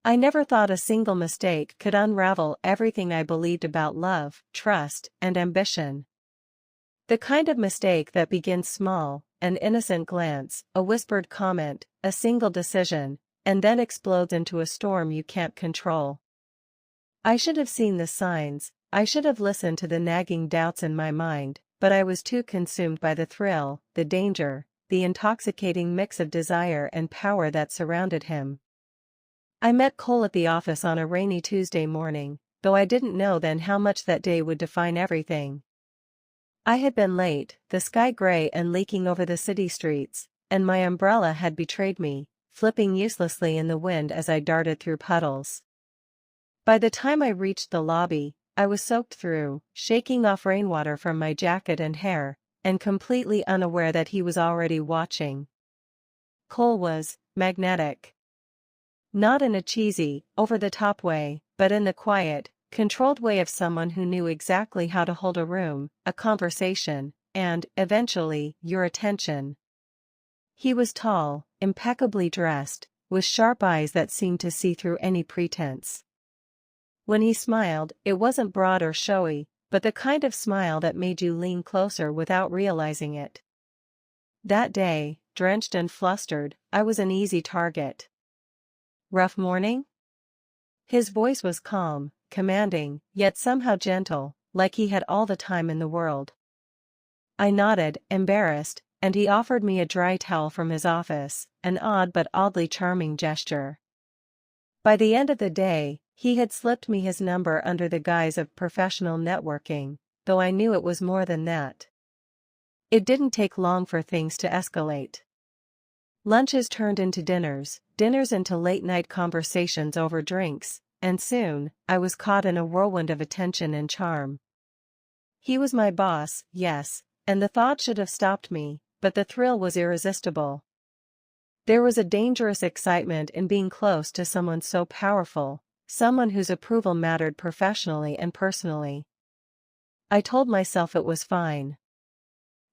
I never thought a single mistake could unravel everything I believed about love, trust, and ambition. The kind of mistake that begins small, an innocent glance, a whispered comment, a single decision, and then explodes into a storm you can't control. I should have seen the signs, I should have listened to the nagging doubts in my mind, but I was too consumed by the thrill, the danger, the intoxicating mix of desire and power that surrounded him. I met Cole at the office on a rainy Tuesday morning, though I didn't know then how much that day would define everything. I had been late, the sky gray and leaking over the city streets, and my umbrella had betrayed me, flipping uselessly in the wind as I darted through puddles. By the time I reached the lobby, I was soaked through, shaking off rainwater from my jacket and hair, and completely unaware that he was already watching. Cole was magnetic. Not in a cheesy, over-the-top way, but in the quiet, controlled way of someone who knew exactly how to hold a room, a conversation, and, eventually, your attention. He was tall, impeccably dressed, with sharp eyes that seemed to see through any pretense. When he smiled, it wasn't broad or showy, but the kind of smile that made you lean closer without realizing it. That day, drenched and flustered, I was an easy target. Rough morning? His voice was calm, commanding, yet somehow gentle, like he had all the time in the world. I nodded, embarrassed, and he offered me a dry towel from his office, an odd but oddly charming gesture. By the end of the day, he had slipped me his number under the guise of professional networking, though I knew it was more than that. It didn't take long for things to escalate. Lunches turned into dinners, dinners into late-night conversations over drinks, and soon, I was caught in a whirlwind of attention and charm. He was my boss, yes, and the thought should have stopped me, but the thrill was irresistible. There was a dangerous excitement in being close to someone so powerful, someone whose approval mattered professionally and personally. I told myself it was fine.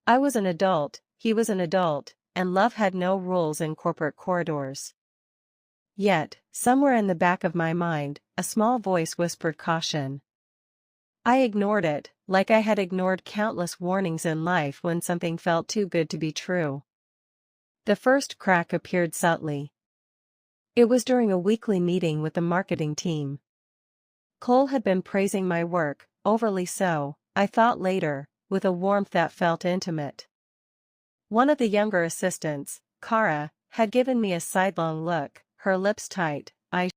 I was an adult, he was an adult, and love had no rules in corporate corridors. Yet, somewhere in the back of my mind, a small voice whispered caution. I ignored it, like I had ignored countless warnings in life when something felt too good to be true. The first crack appeared subtly. It was during a weekly meeting with the marketing team. Cole had been praising my work, overly so, I thought later, with a warmth that felt intimate. One of the younger assistants, Kara, had given me a sidelong look, her lips tight,